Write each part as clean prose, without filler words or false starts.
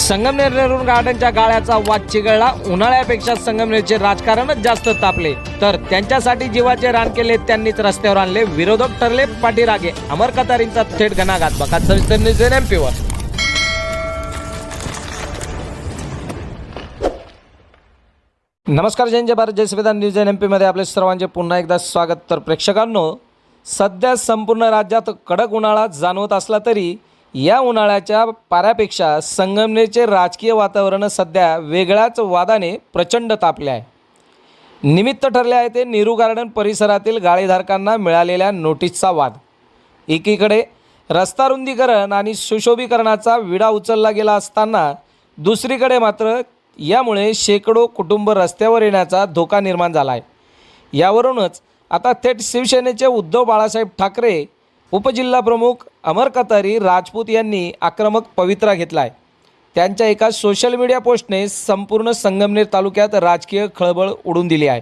संगमनेर नेहरू गार्डनच्या गाळ्याचा वाद चिघळला। उन्हाळ्यापेक्षा संगमनेरचे राजकारणच जास्त तापले, तर त्यांच्यासाठी जीवाचे रान केले त्यांनीच रस्त्यावर आणले। विरोधक ठरले पाठीरागे। अमर कतारींचा थेट घणाघात बघा सविस्तर न्यूज एमपीवर। नमस्कार, जय भारत, जय संविधान। न्यूज एमपी मध्ये आपले सर्वांचे पुन्हा एकदा स्वागत। तर प्रेक्षकांनो, सध्या संपूर्ण राज्यात कडक उन्हाळा जाणवत असला तरी या उन्हाळ्याच्या पाऱ्यापेक्षा संगमनेरचे राजकीय वातावरण सध्या वेगळ्याच वादाने प्रचंड तापले आहे। निमित्त ठरले आहे ते नेहरू गार्डन परिसरातील गाळेधारकांना मिळालेल्या नोटीसचा वाद। एकीकडे रस्ता रुंदीकरण आणि सुशोभीकरणाचा विडा उचलला गेला असताना दुसरीकडे मात्र यामुळे शेकडो कुटुंब रस्त्यावर येण्याचा धोका निर्माण झाला आहे। यावरूनच आता थेट शिवसेनेचे उद्धव बाळासाहेब ठाकरे, उपजिल्हाप्रमुख अमर कतारी राजपूत यांनी आक्रमक पवित्रा घेतला आहे। त्यांच्या एका सोशल मीडिया पोस्टने संपूर्ण संगमनेर तालुक्यात राजकीय खळबळ उडून दिली आहे।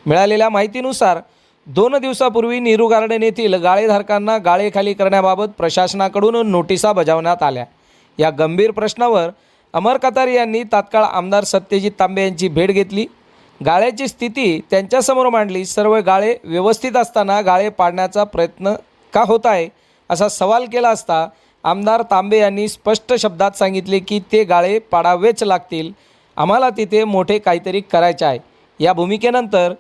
मिळालेल्या माहितीनुसार 2 दिवसापूर्वी नेहरू गार्डन येथील गाळेधारकांना गाळे खाली करण्याबाबत प्रशासनाकडून नोटिसा बजावण्यात आल्या। या गंभीर प्रश्नावर अमर कतारी यांनी तात्काळ आमदार सत्यजित तांबे यांची भेट घेतली। गाळ्याची स्थिती त्यांच्यासमोर मांडली। सर्व गाळे व्यवस्थित असताना गाळे पाडण्याचा प्रयत्न का होत आहे असा सवाल केला असता आमदार तांबे यांनी स्पष्ट शब्दात सांगितले की ते गाळे पाडावेच लागतील, आम्हाला तिथे मोठे काहीतरी करायचे आहे। या भूमिकेनंतर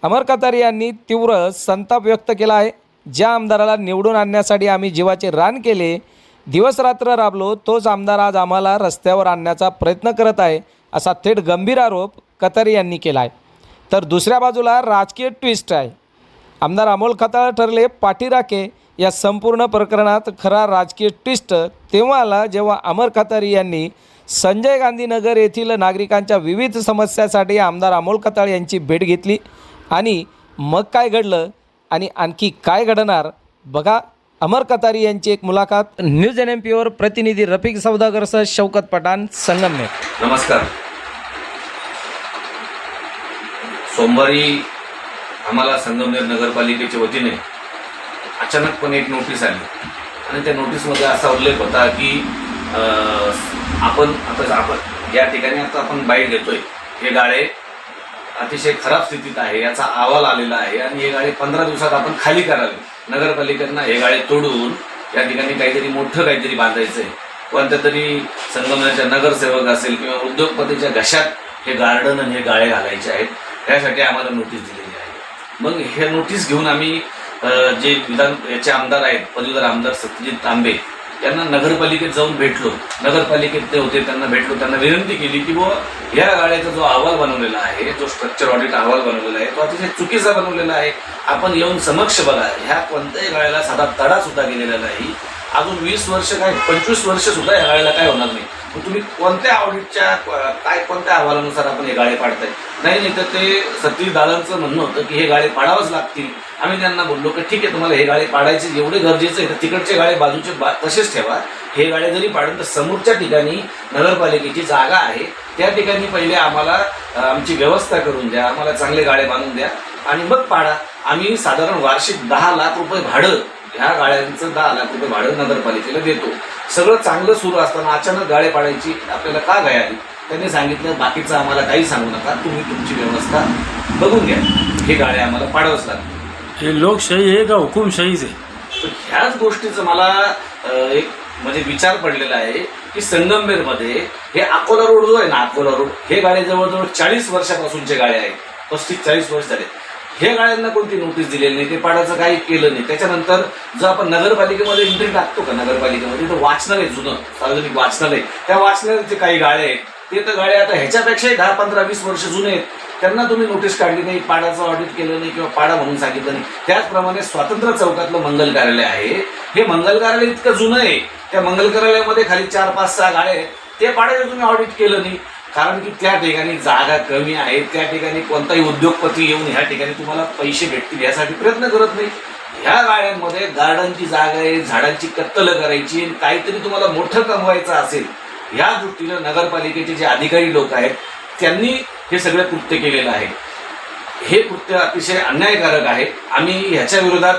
अमर कतारी यांनी तीव्र संताप व्यक्त केला आहे। ज्या आमदाराला निवडून आणण्यासाठी आम्ही जीवाचे रान केले, दिवसरात्र राबलो, तोच आमदार आज आम्हाला रस्त्यावर आणण्याचा प्रयत्न करत आहे असा थेट गंभीर आरोप कतारी यांनी केला आहे। तर दुसऱ्या बाजूला राजकीय ट्विस्ट आहे। आमदार अमोल खताळ ठरले पाठीराखे। या संपूर्ण प्रकरणात खरा राजकीय ट्विस्ट तेव्हा आला जेव्हा अमर कतारी यांनी संजय गांधी नगर येथील नागरिकांच्या विविध समस्यासाठी आमदार अमोल खताळ यांची भेट घेतली। आणि मग काय घडलं आणि आणखी काय घडणार बघा अमर कतारी यांची एक मुलाखत। न्यूज एनएमपीवर प्रतिनिधी रफिक सौदागरसह शौकत पठाण, संगमनेर। नमस्कार। सोमवारी आम्हाला संगमनेर नगरपालिकेच्या वतीने अचानकपणे एक नोटीस आली आणि त्या नोटीसमध्ये असा उल्लेख होता की आपण या ठिकाणी आता आपण बाईट घेतोय, हे गाळे अतिशय खराब स्थितीत आहे याचा अहवाल आलेला आहे आणि हे गाळे 15 दिवसात आपण खाली करावे। नगरपालिकेनं हे गाळे तोडून या ठिकाणी काहीतरी मोठं काहीतरी बांधायचं आहे। कोणत्या तरी संगमनेरच्या नगरसेवक असेल किंवा उद्योगपतीच्या घशात हे गार्डन आणि हे गाळे घालायचे आहेत, यासाठी आम्हाला नोटीस दिलेली आहे। मग हे नोटीस घेऊन आम्ही जे याचे आमदार आहेत, पदवीधर आमदार सत्यजित तांबे यांना नगरपालिकेत जाऊन भेटलो। नगरपालिकेत ते होते, त्यांना भेटलो, त्यांना विनंती केली की या गाळ्याचा जो अहवाल बनवलेला आहे, जो स्ट्रक्चर ऑडिट अहवाल बनवलेला आहे, तो अतिशय चुकीचा बनवलेला आहे। आपण येऊन समक्ष बघा, ह्या कोणत्याही गाळ्याला साधा तडा सुद्धा गेलेला नाही। अजून 20 वर्ष काय 25 वर्ष सुद्धा या गाळ्याला काय होणार नाही। मग तुम्ही कोणत्या ऑडिटच्या कोणत्या अहवालानुसार आपण हे गाळे पाडताय? नाही तर ते सत्यजित दादांचं म्हणणं होतं की हे गाळे पाडावंच लागतील। आम्ही त्यांना बोललो की ठीक आहे, तुम्हाला हे गाळे पाडायचे एवढे गरजेचं आहे तर तिकडचे गाळे बाजूचे तसेच ठेवा। हे गाळे जरी पाडून तर समोरच्या ठिकाणी नगरपालिकेची जागा आहे, त्या ठिकाणी पहिले आम्हाला आमची व्यवस्था करून द्या, आम्हाला चांगले गाळे बांधून द्या आणि मग पाडा। आम्ही साधारण वार्षिक 10 लाख रुपये भाडं, ह्या गाळ्यांचं 10 लाख रुपये भाडं नगरपालिकेला देतो। सगळं चांगलं सुरू असताना अचानक गाळे पाडायची आपल्याला का गाय आली? त्यांनी सांगितलं बाकीचं आम्हाला काही सांगू नका, तुम्ही तुमची व्यवस्था बघून घ्या, हे गाळे आम्हाला पाडावंच लागतील। हे लोकशाही आहे का हुकुमशाहीच आहे? तर ह्याच गोष्टीचं मला एक म्हणजे विचार पडलेला आहे की संगमनेरमध्ये हे अकोला रोड जो आहे ना, अकोला रोड, हे गाळे जवळजवळ 40 वर्षापासूनचे गाळे आहेत, 35-40 वर्ष झाले। हे गाळ्यांना कोणती नोटीस दिलेली नाही, ते पाडायचं काही केलं नाही। त्याच्यानंतर जर आपण नगरपालिकेमध्ये एंट्री टाकतो का, नगरपालिकेमध्ये तर वाचनालय, जुनं सार्वजनिक वाचनालय, त्या वाचनालयाचे काही गाळे आहेत, ते तर गाळे आता ह्याच्यापेक्षाही 10, 15, 20 वर्ष जुने आहेत। त्यांना तुम्ही नोटीस काढली नाही, पाडाचं ऑडिट केलं नाही किंवा पाडा म्हणून सांगितलं नाही। त्याचप्रमाणे स्वातंत्र्य चौकातलं मंगल कार्यालय आहे, हे मंगल कार्यालय इतकं जुनं आहे, त्या मंगल कार्यालयामध्ये खाली 4, 5, 6 गाळे आहेत, ते पाडायचं तुम्ही ऑडिट केलं नाही। कारण की त्या ठिकाणी जागा कमी आहे, त्या ठिकाणी कोणताही उद्योगपती येऊन ह्या ठिकाणी तुम्हाला पैसे भेटतील यासाठी प्रयत्न करत नाही। ह्या गाळ्यांमध्ये गार्डनची जागा आहे, झाडांची कत्तल करायची, काहीतरी तुम्हाला मोठं कमवायचं असेल, या दृष्टीनं नगरपालिकेचे जे अधिकारी लोक आहेत त्यांनी हे सगळं कृत्य केलेलं आहे। हे कृत्य अतिशय अन्यायकारक आहे। आम्ही ह्याच्या विरोधात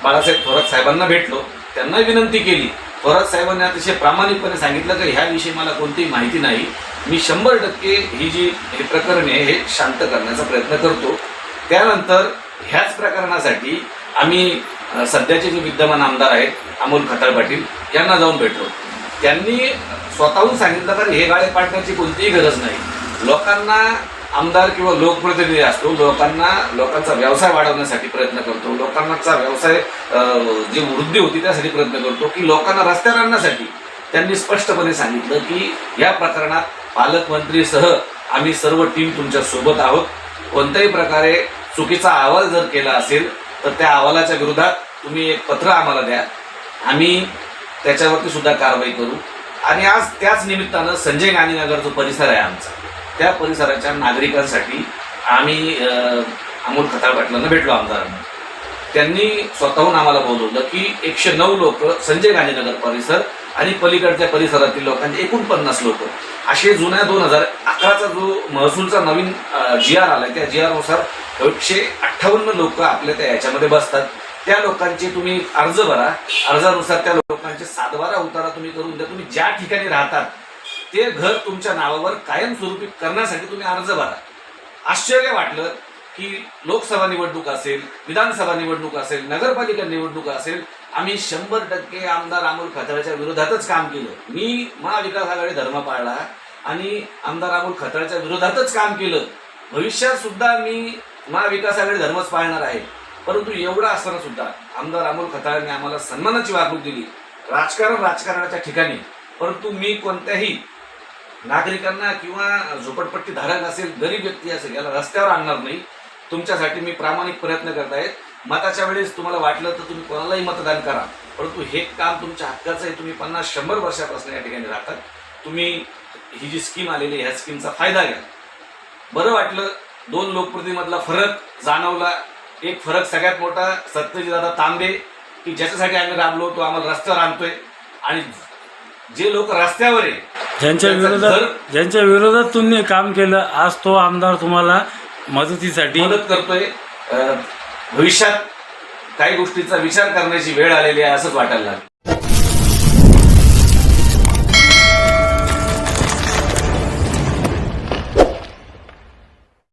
बाळासाहेब थोरात साहेबांना भेटलो, त्यांना विनंती केली, थोरात साहेबांनी अतिशय प्रामाणिकपणे सांगितलं की ह्याविषयी मला कोणतीही माहिती नाही, मी 100% हे प्रकरण आहे हे शांत करण्याचा प्रयत्न करतो. त्यानंतर ह्याच प्रकरणासाठी आम्ही सध्याचे जे विद्यमान आमदार आहेत अमोल खताळ पाटील यांना जाऊन भेटलो. त्यांनी स्वतःहून सांगितलं तर हे गाळे पाडण्याची कोणतीही गरज नाही. लोकांना आमदार किंवा लोकप्रतिनिधी असतो, लोकांचा व्यवसाय वाढवण्यासाठी प्रयत्न करतो, लोकांचा व्यवसाय जी वृद्धी होती त्यासाठी प्रयत्न करतो की लोकांना रस्त्यावर आणण्यासाठी. त्यांनी स्पष्टपणे सांगितलं की या प्रकरणात पालकमंत्रीसह आम्ही सर्व टीम तुमच्या सोबत आहोत. कोणत्याही प्रकारे चुकीचा अहवाल जर केला असेल तर त्या अहवालाच्या विरोधात तुम्ही एक पत्र आम्हाला द्या, आम्ही त्याच्यावरती सुद्धा कारवाई करू. आणि आज त्याच निमित्तानं संजय गांधीनगर जो परिसर आहे आमचा, त्या परिसराच्या नागरिकांसाठी आम्ही अमोल खताळ पाटलांना भेटलो आमदारांना. त्यांनी स्वतःहून आम्हाला बोलवलं की 109 लोक संजय गांधीनगर परिसर आणि पलीकडच्या परिसरातील लोकांचे एकूण 50 लोक असे जुन्या 2011चा जो महसूलचा नवीन GR आलाय त्या GR नुसार 158 लोक आपल्या त्या याच्यामध्ये बसतात. त्या लोकांचे तुम्ही अर्ज भरा, अर्जानुसार त्या लोकांचे 7-12 उतारा तुम्ही करून द्या. तुम्ही ज्या ठिकाणी राहतात ते घर तुमच्या नावावर कायमस्वरूपी करण्यासाठी तुम्ही अर्ज भरा. आश्चर्य वाटलं की लोकसभा निवडणूक असेल, विधानसभा निवडणूक असेल, नगरपालिका निवडणूक असेल, आम्ही 100% आमदार अमोल खताळच्या विरोधातच काम केलं. मी महाविकास आघाडी धर्म पाळला आणि आमदार अमोल खताळच्या विरोधातच काम केलं. भविष्यात सुद्धा मी महाविकास आघाडी धर्मच पाळणार आहे. परंतु एवढं असताना सुद्धा आमदार अमोल खताळांनी आम्हाला सन्मानाची वागणूक दिली. राजकारणाच्या ठिकाणी, परंतु मी कोणत्याही नागरिकांना किंवा झोपडपट्टी धारक असेल, गरीब व्यक्ती असेल याला रस्त्यावर आणणार नाही. तुमच्यासाठी मी प्रामाणिक प्रयत्न करत आहे. मताच्या वेळेस तुम्हाला वाटलं तर तुम्ही कोणालाही मतदान करा, परंतु हे काम तुमच्या हक्काचं आहे. तुम्ही 50-100 वर्षापासून या ठिकाणी राहतात. तुम्ही ही जी स्कीम आलेली आहे ह्या स्कीमचा फायदा घ्या. बरं वाटलं. 2 लोकप्रतिनिधीमधला फरक जाणवला. एक फरक सगळ्यात मोठा सत्यजितदादा तांबे की ज्याच्यासाठी आम्ही राबलो तो आम्हाला रस्त्यावर आणतोय. आणि जे लोक रस्त्यावर आहे ज्यांच्या विरोधात तुम्ही काम केलं, आज तो आमदार तुम्हाला मदतीसाठी मदत करतोय. भविष्यात काही गोष्टीचा विचार करण्याची वेळ आलेली आहे असंच वाटायला लागलं.